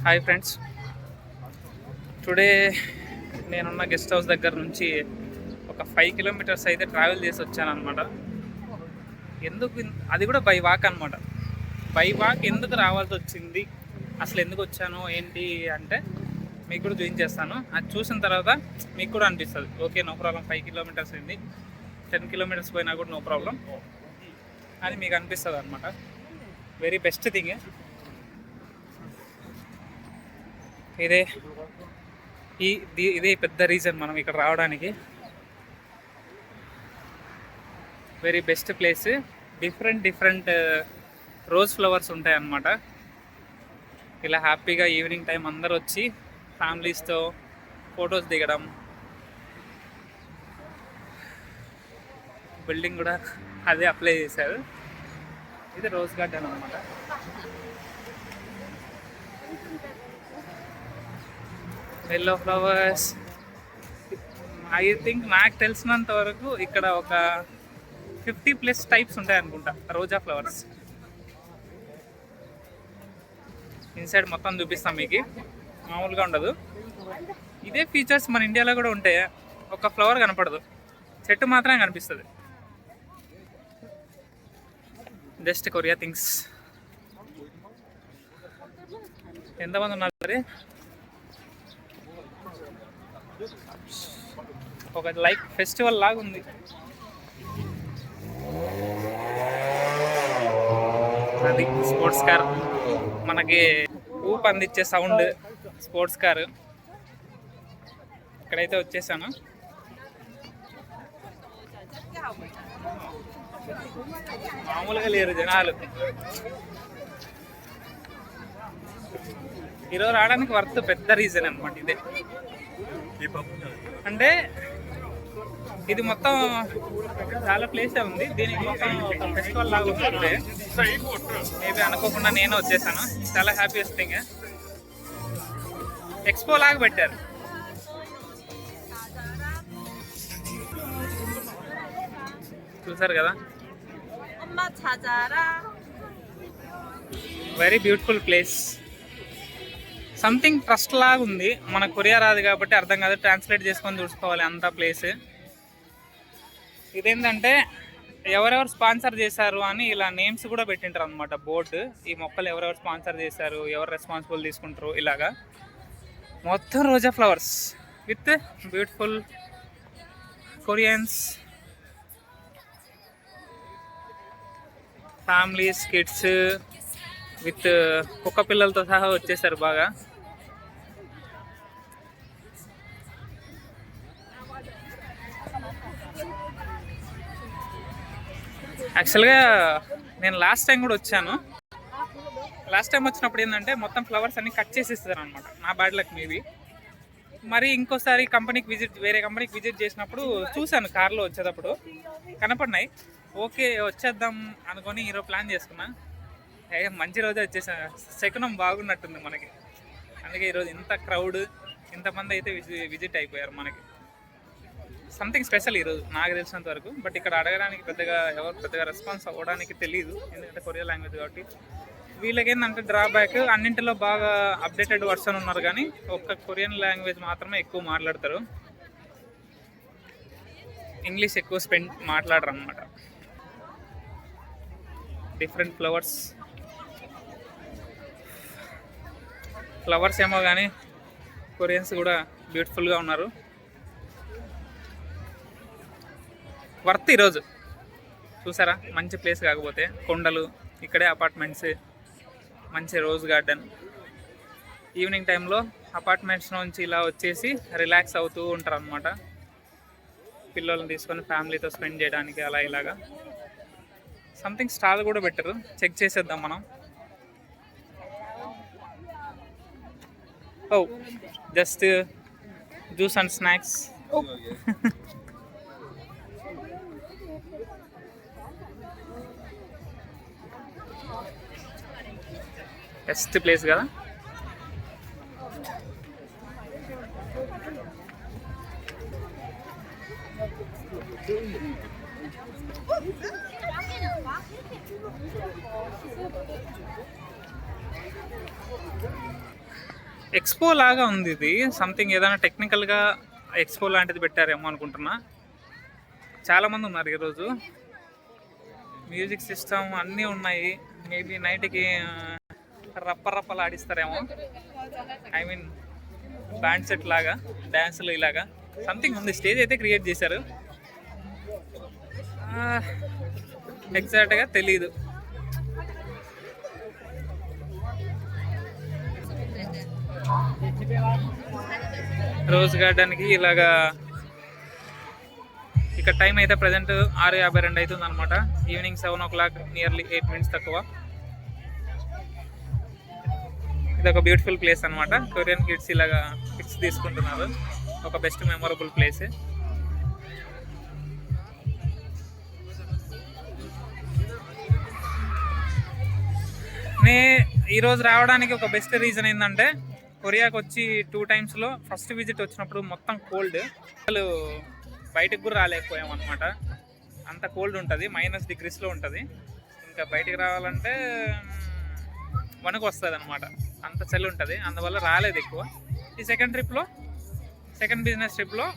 Hi friends, today నేనున్న guest house దగ్గర నుంచి ఒక 5 కిలోమీటర్స్ అయితే ట్రావెల్ చేసి వచ్చాను అనమాట. అది కూడా బై వాక్ అనమాట. బై వాక్ ఎందుకు రావాల్సి వచ్చింది, అసలు ఎందుకు వచ్చాను ఏంటి అంటే మీకు కూడా చూపించేస్తాను. అది చూసిన తర్వాత మీకు కూడా అనిపిస్తుంది ఓకే నో ప్రాబ్లం, 5 కిలోమీటర్స్ అయింది, 10 కిలోమీటర్స్ పోయినా కూడా నో ప్రాబ్లం అని మీకు అనిపిస్తుంది అనమాట. వెరీ బెస్ట్ థింగ్ ఇదే పెద్ద రీజన్ మనం ఇక్కడ రావడానికి. Very best place. Different rose flowers ఉంటాయి అన్నమాట. ఇలా హ్యాపీగా ఈవినింగ్ టైం అందరు వచ్చి ఫ్యామిలీస్తో ఫొటోస్ దిగడం. బిల్డింగ్ కూడా అదే అప్లై చేశారు. ఇది రోజ్ గార్డెన్ అన్నమాట. ఎల్లో ఫ్లవర్స్, ఐ థింక్ నాకు తెలిసినంత వరకు ఇక్కడ ఒక 50+ టైప్స్ ఉంటాయి అనుకుంటా రోజా ఫ్లవర్స్. ఇన్సైడ్ మొత్తం చూపిస్తాం మీకు, మామూలుగా ఉండదు. ఇదే ఫీచర్స్ మన ఇండియాలో కూడా ఉంటాయి. ఒక ఫ్లవర్ కనపడదు, చెట్టు మాత్రమే కనిపిస్తుంది. Just Korea things. ఎంతమంది ఉన్నారు సరే, ఒక లైక్ ఫెస్టివల్ లాగా ఉంది. అది స్పోర్ట్స్ కార్, మనకి ఊపు అందించే సౌండ్ స్పోర్ట్స్ కారు. ఇక్కడైతే వచ్చేసాను. మామూలుగా లేరు జనాలు. ఈరోజు రావడానికి వర్త్ పెద్ద రీజన్ అనమాట ఇదే. అంటే ఇది మొత్తం చాలా ప్లేసే ఉంది, దీనికి మొత్తం ఒక ఫెస్టివల్ లాగా ఉంటుంది. మేబీ అనుకోకుండా నేను వచ్చేసాను. చాలా హ్యాపీయెస్ట్ థింగ్. ఎక్స్పో లాగా పెట్టారు. చూసారు కదా, very beautiful place. Something trust లాగా ఉంది. మన కొరియా రాదు కాబట్టి అర్థం కాదు, ట్రాన్స్లేట్ చేసుకొని చూసుకోవాలి అంత ప్లేస్. ఇదేంటంటే ఎవరెవరు స్పాన్సర్ చేశారు అని ఇలా నేమ్స్ కూడా పెట్టింటారు అనమాట. బోర్డు, ఈ మొక్కలు ఎవరెవరు స్పాన్సర్ చేశారు, ఎవరు రెస్పాన్సిబుల్ తీసుకుంటారు, ఇలాగా మొత్తం రోజా flowers with beautiful Koreans, families, kids with కుక్క పిల్లలతో సహా వచ్చేసారు బాగా. యాక్చువల్గా నేను లాస్ట్ టైం కూడా వచ్చాను. లాస్ట్ టైం వచ్చినప్పుడు ఏంటంటే మొత్తం ఫ్లవర్స్ అన్ని కట్ చేసి ఇస్తారు అనమాట. నా బ్యాడ్ లక్ మేబీ. మరి ఇంకోసారి వేరే కంపెనీకి విజిట్ చేసినప్పుడు చూశాను, కార్లో వచ్చేటప్పుడు కనపడినాయి. ఓకే వచ్చేద్దాం అనుకొని ఈరోజు ప్లాన్ చేసుకున్నా. మంచి రోజే వచ్చేసా. శకునం బాగున్నట్టుంది మనకి. అందుకే ఈరోజు ఇంత క్రౌడ్, ఇంతమంది అయితే విజిట్ అయిపోయారు. మనకి సంథింగ్ స్పెషల్ ఈరోజు నాకు తెలిసినంత వరకు. బట్ ఇక్కడ అడగడానికి పెద్దగా రెస్పాన్స్ అవ్వడానికి తెలియదు, ఎందుకంటే కొరియా లాంగ్వేజ్ కాబట్టి. వీళ్ళకి ఏంటంటే డ్రాబ్యాక్, అన్నింటిలో బాగా అప్డేటెడ్ వర్షన్ ఉన్నారు కానీ ఒక్క కొరియన్ లాంగ్వేజ్ మాత్రమే ఎక్కువ మాట్లాడతారు. ఇంగ్లీష్ ఎక్కువ మాట్లాడరు అన్నమాట. డిఫరెంట్ ఫ్లవర్స్ ఏమో కానీ కొరియన్స్ కూడా బ్యూటిఫుల్గా ఉన్నారు. వర్త్ ఈరోజు చూసారా, మంచి ప్లేస్. కాకపోతే కొండలు, ఇక్కడే అపార్ట్మెంట్స్, మంచి రోజ్ గార్డెన్. ఈవినింగ్ టైంలో అపార్ట్మెంట్స్ నుంచి ఇలా వచ్చేసి రిలాక్స్ అవుతూ ఉంటారు అనమాట. పిల్లల్ని తీసుకొని ఫ్యామిలీతో స్పెండ్ చేయడానికి అలా ఇలాగా. సంథింగ్ స్టాల్ కూడా పెట్టారు, చెక్ చేసేద్దాం మనం. Oh just juice and snacks. Best place కదా. ఎక్స్పో లాగా ఉంది ఇది. సంథింగ్ ఏదైనా టెక్నికల్గా ఎక్స్పో లాంటిది పెట్టారేమో అనుకుంటున్నా. చాలామంది ఉన్నారు ఈరోజు. మ్యూజిక్ సిస్టమ్ అన్నీ ఉన్నాయి. మేబీ నైట్కి రప్పలు ఆడిస్తారేమో. ఐ మీన్ బ్యాండ్ సెట్ లాగా, డ్యాన్సులు ఇలాగా సంథింగ్ ఉంది. స్టేజ్ అయితే క్రియేట్ చేశారు. ఎగ్జాక్ట్గా తెలీదు. రోజ్ గార్డెన్కి ఇలాగా ఇక్కడ టైం అయితే ప్రజెంట్ 6:52 అవుతుంది అనమాట. ఈవినింగ్ 7 o'clock, నియర్లీ 8 minutes తక్కువ. ఇది ఒక బ్యూటిఫుల్ ప్లేస్ అనమాట. కొరియన్ కిడ్స్ ఇలాగా పిక్స్ తీసుకుంటున్నారు. ఒక బెస్ట్ మెమొరబుల్ ప్లేస్. ఈరోజు రావడానికి ఒక బెస్ట్ రీజన్ ఏంటంటే, కొరియాకి వచ్చి 2 times ఫస్ట్ విజిట్ వచ్చినప్పుడు మొత్తం కోల్డ్, అసలు బయటకు కూడా రాలేకపోయాం అనమాట. అంత కోల్డ్ ఉంటుంది, -degreesలో ఉంటుంది. ఇంకా బయటికి రావాలంటే వణుకు వస్తుంది అనమాట, అంత చలి ఉంటుంది. అందువల్ల రాలేదు ఎక్కువ. ఈ సెకండ్ బిజినెస్ ట్రిప్లో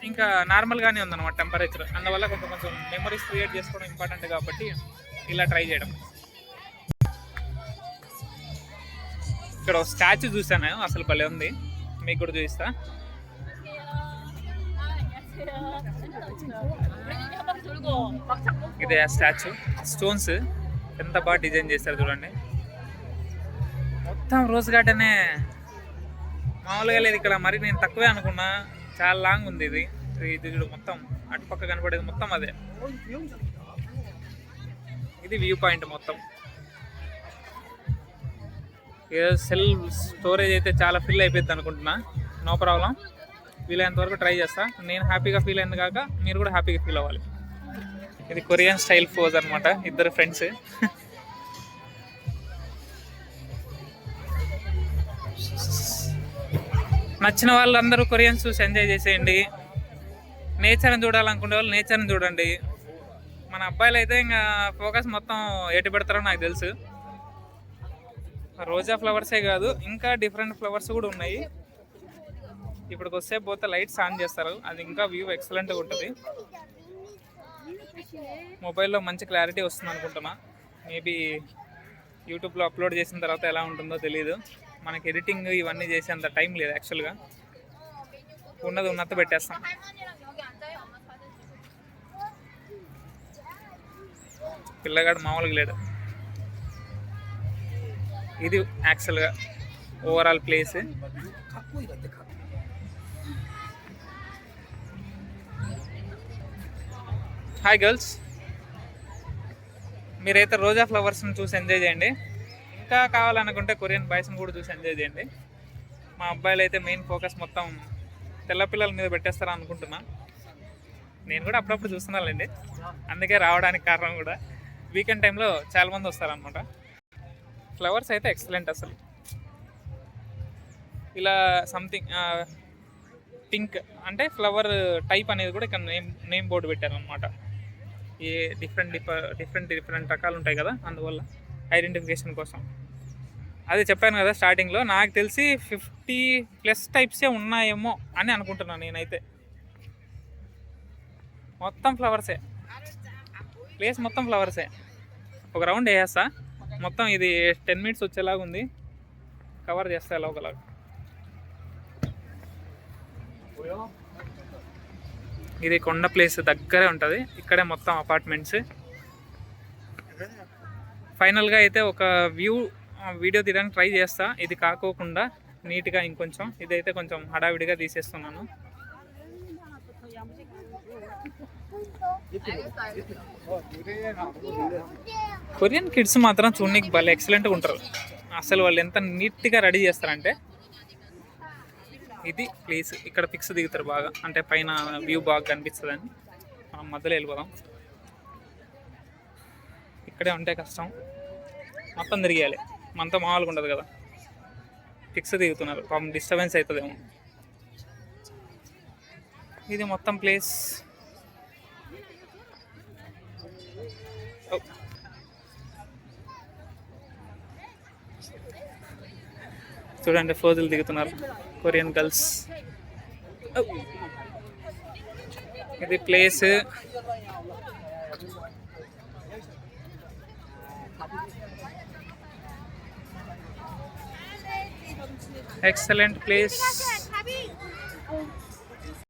ఇంకా నార్మల్గానే ఉందన్నమాట టెంపరేచర్. అందువల్ల కొంచెం మెమరీస్ క్రియేట్ చేసుకోవడం ఇంపార్టెంట్ కాబట్టి ఇలా ట్రై చేయడం. ఇక్కడ ఒక స్టాచ్యూ చూసాను, అసలు భలే ఉంది. మీకు కూడా చూపిస్తా. ఇదే ఆ స్టాచ్యూ. స్టోన్స్ ఎంత బాగా డిజైన్ చేస్తారు చూడండి. మొత్తం రోజ్ గార్డెనే, మామూలుగా లేదు ఇక్కడ. మరి నేను తక్కువే అనుకున్నా, చాలా లాంగ్ ఉంది ఇది. ఇది మొత్తం అటుపక్క కనపడేది మొత్తం అదే. ఇది వ్యూ పాయింట్ మొత్తం. సెల్ స్టోరేజ్ అయితే చాలా ఫిల్ అయిపోయింది అనుకుంటున్నా. నో ప్రాబ్లం, వీలైనంత వరకు ట్రై చేస్తా. నేను హ్యాపీగా ఫీల్ అయింది కాక మీరు కూడా హ్యాపీగా ఫీల్ అవ్వాలి. ఇది కొరియన్ స్టైల్ పోజ్ అనమాట, ఇద్దరు ఫ్రెండ్స్. నచ్చిన వాళ్ళందరూ కొరియన్స్ చూసి ఎంజాయ్ చేసేయండి. నేచర్ని చూడాలనుకునే వాళ్ళు నేచర్ని చూడండి. మన అబ్బాయిలు అయితే ఇంకా ఫోకస్ మొత్తం ఎటు పెడతారో నాకు తెలుసు. రోజా ఫ్లవర్సే కాదు, ఇంకా డిఫరెంట్ ఫ్లవర్స్ కూడా ఉన్నాయి. ఇప్పటికి వస్తే పోతే లైట్స్ ఆన్ చేస్తారు, అది ఇంకా వ్యూ ఎక్సలెంట్గా ఉంటుంది. మొబైల్లో మంచి క్లారిటీ వస్తుంది అనుకుంటున్నా. మేబీ యూట్యూబ్లో అప్లోడ్ చేసిన తర్వాత ఎలా ఉంటుందో తెలియదు. మనకి ఎడిటింగ్ ఇవన్నీ చేసేంత టైం లేదు యాక్చువల్గా. ఉన్నత పెట్టేస్తాం. పిల్లగాడు మామూలుగా లేడు. ఇది యాక్చువల్గా ఓవరాల్ ప్లేస్. హాయ్ గర్ల్స్, మీరైతే రోజా ఫ్లవర్స్ని చూసి ఎంజాయ్ చేయండి. ఇంకా కావాలనుకుంటే కొరియన్ బాయ్స్ని కూడా చూసి ఎంజాయ్ చేయండి. మా అబ్బాయిలు అయితే మెయిన్ ఫోకస్ మొత్తం తెల్లపిల్లల మీద పెట్టేస్తారా అనుకుంటున్నా. నేను కూడా అప్పుడప్పుడు చూస్తున్నానండి, అందుకే రావడానికి కారణం కూడా. వీకెండ్ టైంలో చాలామంది వస్తారనమాట. ఫ్లవర్స్ అయితే ఎక్సలెంట్ అసలు. ఇలా సంథింగ్ పింక్ అంటే ఫ్లవర్ టైప్ అనేది కూడా ఇక్కడ నేమ్ బోర్డు పెట్టారనమాట. ఏ డిఫరెంట్ రకాలు ఉంటాయి కదా, అందువల్ల ఐడెంటిఫికేషన్ కోసం. అదే చెప్పాను కదా స్టార్టింగ్లో, నాకు తెలిసి 50+ టైప్సే ఉన్నాయేమో అని అనుకుంటున్నాను నేనైతే. మొత్తం ఫ్లవర్సే, ప్లేస్ మొత్తం ఫ్లవర్సే. ఒక రౌండ్ వేసేస్తా మొత్తం. ఇది 10 minutes వచ్చేలాగా ఉంది, కవర్ చేస్తా ఎలా ఒకలాగా. ఇది కొండ ప్లేస్ దగ్గరే ఉంటుంది, ఇక్కడే మొత్తం అపార్ట్మెంట్స్. ఫైనల్గా అయితే ఒక వీడియో తీయడానికి ట్రై చేస్తా. ఇది కాకోకుండా నీట్గా ఇంకొంచెం, ఇదైతే కొంచెం హడావిడిగా తీసేస్తున్నాను. కొరియన్ కిడ్స్ మాత్రం చూడడానికి భలే ఎక్సలెంట్గా ఉంటారు అసలు. వాళ్ళు ఎంత నీట్గా రెడీ చేస్తారంటే. ఇది ప్లేస్, ఇక్కడ పిక్స్ దిగుతారు బాగా, అంటే పైన వ్యూ బాగా కనిపిస్తుందని. మనం మధ్యలో వెళ్ళిపోదాం. ఇక్కడే ఉంటే కష్టం, మొత్తం తిరిగేయాలి. మనతో మామూలుగా ఉండదు కదా. పిక్స్ దిగుతున్నారు, పాపం డిస్టర్బెన్స్ అవుతుందేమో. ఇది మొత్తం ప్లేస్. చూడండి ఫోజులు దిగుతున్నారు కొరియన్ గర్ల్స్. ఇది ప్లేస్. Excellent place.